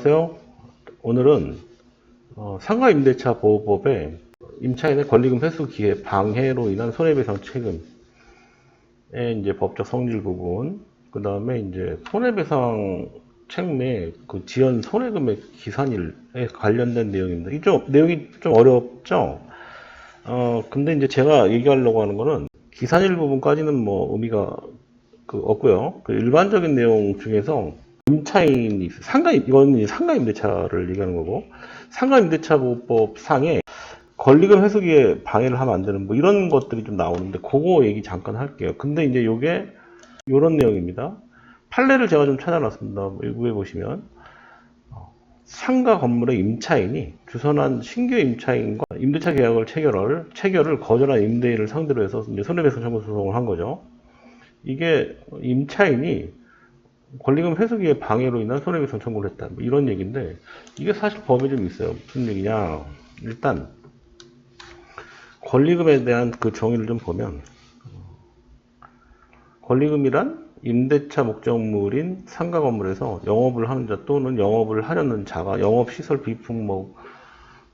안녕하세요. 오늘은 상가임대차 보호법의 임차인의 권리금 회수 기회 방해로 인한 손해배상 책임의 이제 법적 성질 부분, 그 다음에 이제 손해배상 책임의 그 지연 손해금액 기산일에 관련된 내용입니다. 이 내용이 좀 어렵죠? 근데 이제 제가 얘기하려고 하는 거는 기산일 부분까지는 뭐 의미가 없고요. 그 일반적인 내용 중에서 임차인이 이거는 이제 상가임대차를 얘기하는 거고, 상가임대차 보호법 상에 권리금 회수기에 방해를 하면 안 되는 뭐 이런 것들이 좀 나오는데, 그거 얘기 잠깐 할게요. 근데 이제 요게 요런 내용입니다. 판례를 제가 좀 찾아놨습니다. 위에 보시면 상가 건물의 임차인이 주선한 신규 임차인과 임대차 계약을 체결을 거절한 임대인을 상대로 해서 이제 손해배상 청구 소송을 한 거죠. 이게 임차인이 권리금 회수기의 방해로 인한 손해배상 청구를 했다, 뭐 이런 얘기인데, 이게 사실 법에 좀 있어요. 무슨 얘기냐, 일단 권리금에 대한 그 정의를 좀 보면, 권리금이란 임대차 목적물인 상가 건물에서 영업을 하는 자 또는 영업을 하려는 자가 영업시설 비품목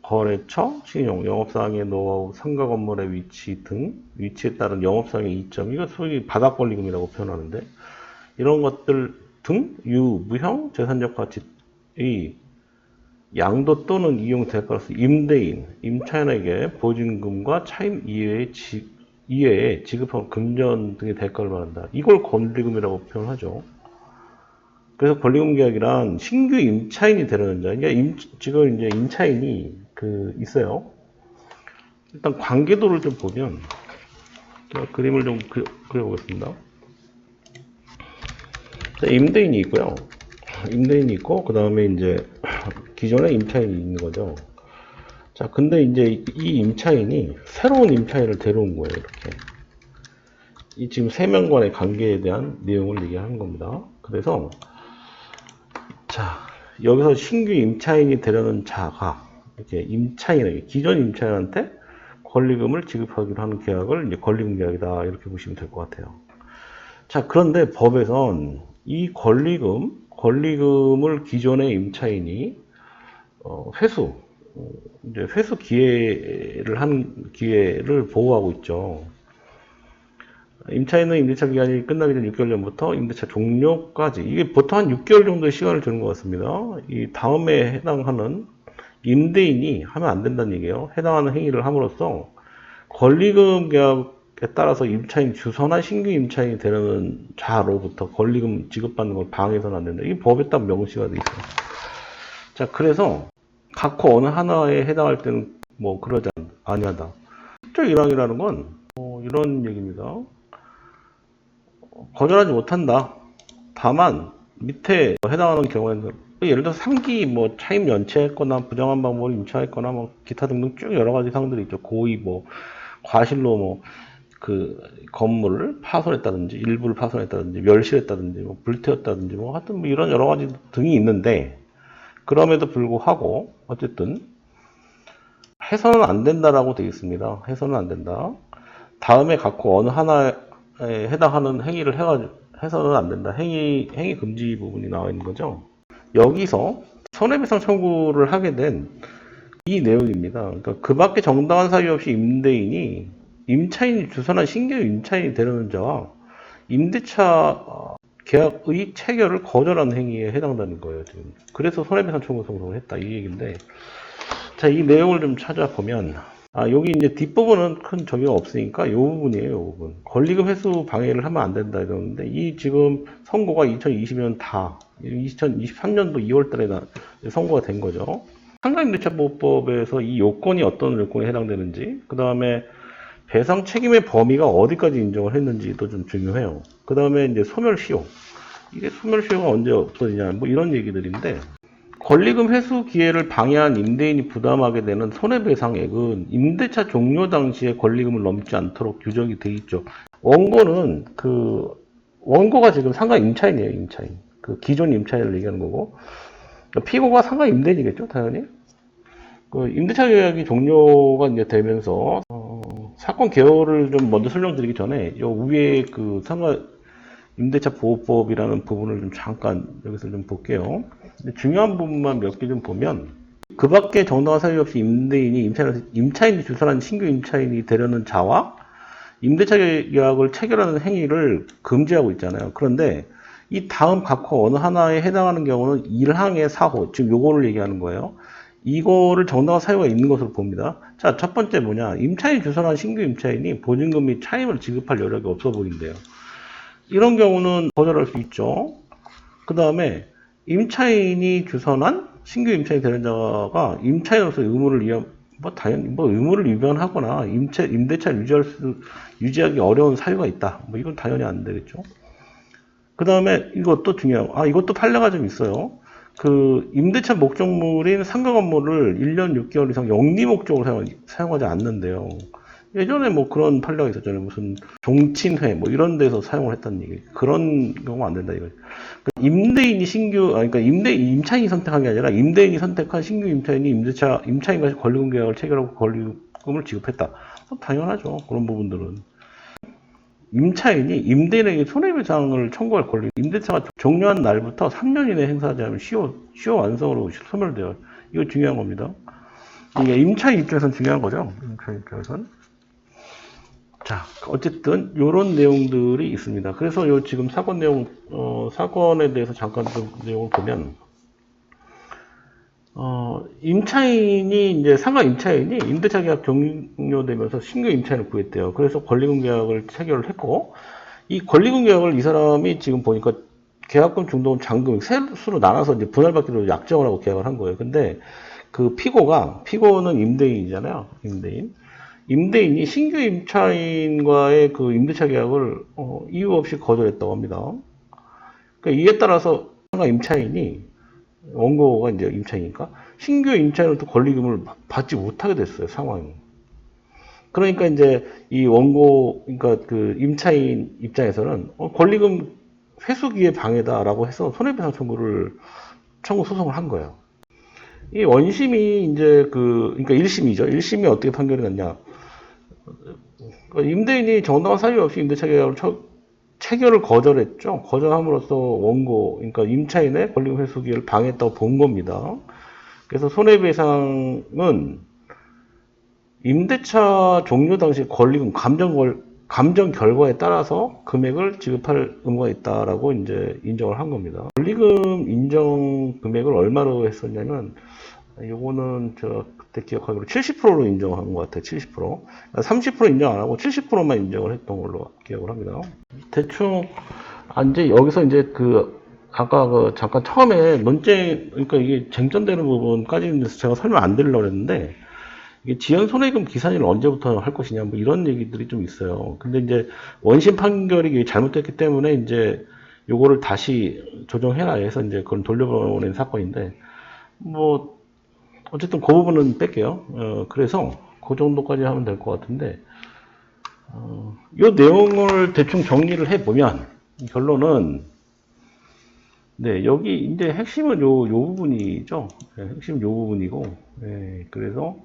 거래처, 신용, 영업사항의 노하우, 상가 건물의 위치 등 위치에 따른 영업사항의 이점, 이거 소위 바닥권리금이라고 표현하는데, 이런 것들 등 무형 재산적 가치의 양도 또는 이용 대가로서 임대인, 임차인에게 보증금과 차임 이외에 지급한 금전 등의 대가를 말한다. 이걸 권리금이라고 표현하죠. 그래서 권리금 계약이란 신규 임차인이 되려는 자, 그러니까 지금 이제 임차인이 있어요. 일단 관계도를 좀 보면, 그림을 좀 그려보겠습니다. 임대인이 있고요. 임대인이 있고, 그 다음에 이제 기존에 임차인이 있는 거죠. 자, 근데 이제 이 임차인이 새로운 임차인을 데려온 거예요, 이렇게. 이 지금 세 명 간의 관계에 대한 내용을 얘기하는 겁니다. 그래서, 자, 여기서 신규 임차인이 되려는 자가, 이렇게 임차인에게, 기존 임차인한테 권리금을 지급하기로 하는 계약을 이제 권리금 계약이다, 이렇게 보시면 될 것 같아요. 자, 그런데 법에선 이 권리금을 기존의 임차인이 회수 기회를 보호하고 있죠. 임차인은 임대차 기간이 끝나기 전 6개월 전부터 임대차 종료까지, 이게 보통 한 6개월 정도의 시간을 주는 것 같습니다. 이 다음에 해당하는 임대인이 하면 안 된다는 얘기예요. 해당하는 행위를 함으로써 권리금 계약에 따라서 임차인 주선한 신규 임차인이 되려는 자로부터 권리금 지급받는 걸 방해해서는 안 된다. 이게 법에 딱 명시가 돼 있어요. 자, 그래서 각호 어느 하나에 해당할 때는 뭐 그러지 아니하다. 10조 1항이라는 건 이런 얘기입니다. 거절하지 못한다. 다만 밑에 해당하는 경우에는 예를 들어 상기 뭐 차임 연체했거나 부정한 방법을 임차했거나 뭐 기타 등등 쭉 여러 가지 사항들이 있죠. 고의 뭐 과실로 뭐 건물을 파손했다든지 일부를 파손했다든지 멸실했다든지 뭐 불태웠다든지 뭐 하여튼 뭐 이런 여러 가지 등이 있는데, 그럼에도 불구하고 어쨌든 해서는 안 된다라고 되어 있습니다. 해서는 안 된다. 다음에 갖고 어느 하나에 해당하는 행위를 해서는 안 된다. 행위 금지 부분이 나와 있는 거죠. 여기서 손해배상 청구를 하게 된 이 내용입니다. 그러니까 그 밖에 정당한 사유 없이 임차인이 주선한 신규 임차인이 되려는 자와 임대차 계약의 체결을 거절하는 행위에 해당되는 거예요, 지금. 그래서 손해배상 청구 소송을 했다, 이 얘기인데, 자, 이 내용을 좀 찾아보면, 여기 이제 뒷부분은 큰 적용 없으니까 이 부분이에요, 이 부분. 권리금 회수 방해를 하면 안 된다 이러는데, 이 지금 선고가 2020년 2023년도 2월달에 선고가 된 거죠. 상가임대차보호법에서 이 요건이 어떤 요건에 해당되는지, 그 다음에 배상 책임의 범위가 어디까지 인정을 했는지도 좀 중요해요. 그 다음에 이제 소멸시효. 이게 소멸시효가 언제 없어지냐, 뭐 이런 얘기들인데, 권리금 회수 기회를 방해한 임대인이 부담하게 되는 손해배상액은 임대차 종료 당시에 권리금을 넘지 않도록 규정이 돼 있죠. 원고가 지금 상가 임차인이에요, 임차인. 기존 임차인을 얘기하는 거고, 피고가 상가 임대인이겠죠, 당연히. 임대차 계약이 종료가 이제 되면서, 사건 개요를 좀 먼저 설명드리기 전에, 요 위에 상가 임대차 보호법이라는 부분을 좀 잠깐 여기서 좀 볼게요. 중요한 부분만 몇 개 좀 보면, 그 밖에 정당한 사유 없이 임대인이 임차인이 주선한 신규 임차인이 되려는 자와 임대차 계약을 체결하는 행위를 금지하고 있잖아요. 그런데 이 다음 각호 어느 하나에 해당하는 경우는 1항의 4호, 지금 요거를 얘기하는 거예요. 이거를 정당한 사유가 있는 것으로 봅니다. 자, 첫 번째 뭐냐. 임차인이 주선한 신규 임차인이 보증금 및 차임을 지급할 여력이 없어 보인대요. 이런 경우는 거절할 수 있죠. 그 다음에 임차인이 주선한 신규 임차인이 되는 자가 임차인으로서 의무를 당연히 의무를 위반하거나 임대차를 유지하기 어려운 사유가 있다. 이건 당연히 안 되겠죠. 그 다음에 이것도 중요한, 이것도 판례가 좀 있어요. 그 임대차 목적물인 상가 건물을 1년 6개월 이상 영리 목적으로 사용하지 않는데요. 예전에 뭐 그런 판례가 있었잖아요. 무슨 종친회 이런 데서 사용을 했다는 얘기. 그런 경우가 안 된다 이거죠. 임대인이 그러니까 임차인이 선택한 게 아니라 임대인이 선택한 신규 임차인이 임차인과 권리금 계약을 체결하고 권리금을 지급했다. 당연하죠. 그런 부분들은. 임차인이 임대인에게 손해배상을 청구할 권리, 임대차가 종료한 날부터 3년 이내 행사하지 않으면 시효 완성으로 소멸돼요. 이거 중요한 겁니다. 이게 임차인 입장에서는 중요한 거죠. 임차인 입장에서는. 자, 어쨌든 이런 내용들이 있습니다. 그래서 요 지금 사건 내용, 사건에 대해서 잠깐 좀 내용을 보면, 임차인이 이제 상가 임차인이 임대차 계약 종료되면서 신규 임차인을 구했대요. 그래서 권리금 계약을 체결을 했고, 이 권리금 계약을 이 사람이 지금 보니까 계약금, 중도금, 잔금 세수로 나눠서 이제 분할받기로 약정을 하고 계약을 한 거예요. 근데 그 피고는 임대인이잖아요. 임대인이 신규 임차인과의 그 임대차 계약을 이유 없이 거절했다고 합니다. 그러니까 이에 따라서 상가 임차인이 원고가 이제 임차인이니까 신규 임차인으로부터 권리금을 받지 못하게 됐어요, 상황이. 그러니까 이제 이 원고, 그러니까 그 임차인 입장에서는 권리금 회수기의 방해다라고 해서 손해배상 청구 소송을 한 거예요. 이 원심이 이제 그러니까 1심이죠. 1심이 어떻게 판결이 났냐. 임대인이 정당한 사유 없이 임대차 계약을 체결을 거절했죠. 거절함으로써 원고, 그러니까 임차인의 권리금 회수기를 방해했다고 본 겁니다. 그래서 손해배상은 임대차 종료 당시 권리금 감정 결과에 따라서 금액을 지급할 의무가 있다라고 이제 인정을 한 겁니다. 권리금 인정 금액을 얼마로 했었냐면, 요거는 제가 그때 기억하기로 70%로 인정한 것 같아요. 70%. 30% 인정 안 하고 70%만 인정을 했던 걸로 기억을 합니다. 대충, 이제 여기서 이제 아까 잠깐 처음에 그러니까 이게 쟁점되는 부분까지는 제가 설명 안 드리려고 했는데, 이게 지연 손해금 기산일을 언제부터 할 것이냐, 이런 얘기들이 좀 있어요. 근데 이제 원심 판결이 잘못됐기 때문에 이제 요거를 다시 조정해라 해서 이제 그걸 돌려보낸 사건인데, 어쨌든 그 부분은 뺄게요. 그래서 그 정도까지 하면 될 것 같은데, 이 내용을 대충 정리를 해보면, 결론은, 네, 여기 이제 핵심은 요 부분이죠. 네, 핵심은 요 부분이고, 네, 그래서,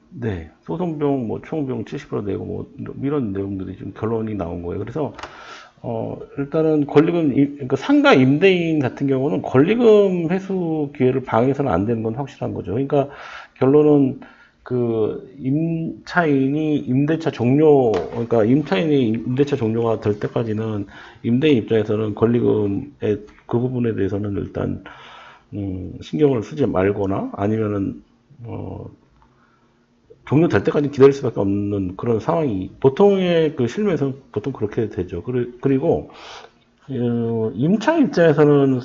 네, 소송비용, 총비용 70% 내고, 이런 내용들이 좀 결론이 나온 거예요. 그래서, 일단은 그러니까 상가 임대인 같은 경우는 권리금 회수 기회를 방해해서는 안 되는 건 확실한 거죠. 그러니까 결론은 임차인이 임대차 종료가 될 때까지는 임대인 입장에서는 권리금의 그 부분에 대해서는 일단, 신경을 쓰지 말거나 아니면은, 종료될 때까지 기다릴 수밖에 없는 그런 상황이 보통의 실무에서는 보통 그렇게 되죠. 그리고 임차인 입장에서는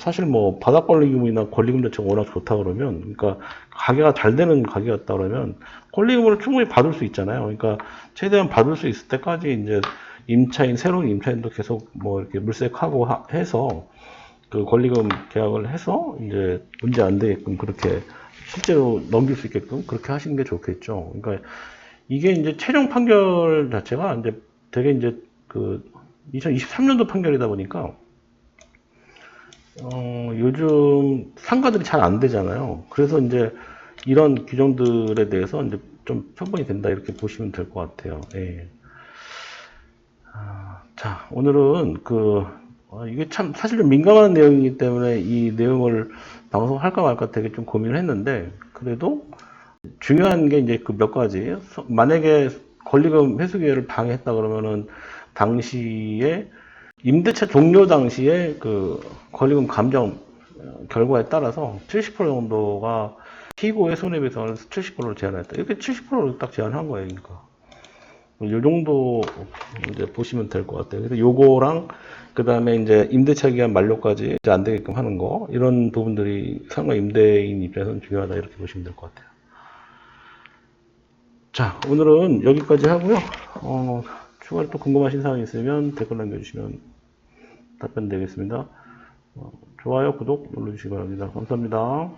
사실 바닥 권리금이나 권리금 자체가 워낙 좋다 그러면, 그러니까 가게가 잘 되는 가게였다 그러면 권리금을 충분히 받을 수 있잖아요. 그러니까 최대한 받을 수 있을 때까지 이제 새로운 임차인도 계속 이렇게 물색하고 해서 그 권리금 계약을 해서 이제 문제 안 되게끔 그렇게 실제로 넘길 수 있게끔 그렇게 하시는 게 좋겠죠. 그러니까 이게 이제 최종 판결 자체가 이제 되게 이제 2023년도 판결이다 보니까 요즘 상가들이 잘 안 되잖아요. 그래서 이제 이런 규정들에 대해서 이제 좀 처분이 된다 이렇게 보시면 될 것 같아요. 예. 자, 오늘은 이게 참 사실 좀 민감한 내용이기 때문에 이 내용을 방송할까 말까 되게 좀 고민을 했는데, 그래도 중요한 게 이제 그 몇 가지. 만약에 권리금 회수 기회를 방해했다 그러면은 당시에 임대차 종료 당시에 그 권리금 감정 결과에 따라서 70% 정도가 피고의 손해배상을 70%로 제한했다. 이렇게 70%로 딱 제한한 거예요. 그러니까. 이 정도 이제 보시면 될 것 같아요. 그래서 요거랑 그 다음에 이제 임대차 기간 만료까지 이제 안 되게끔 하는 거, 이런 부분들이 상가 임대인 입장에서는 중요하다, 이렇게 보시면 될 것 같아요. 자, 오늘은 여기까지 하고요. 추가로 또 궁금하신 사항이 있으면 댓글 남겨주시면 답변 드리겠습니다. 좋아요, 구독 눌러주시기 바랍니다. 감사합니다.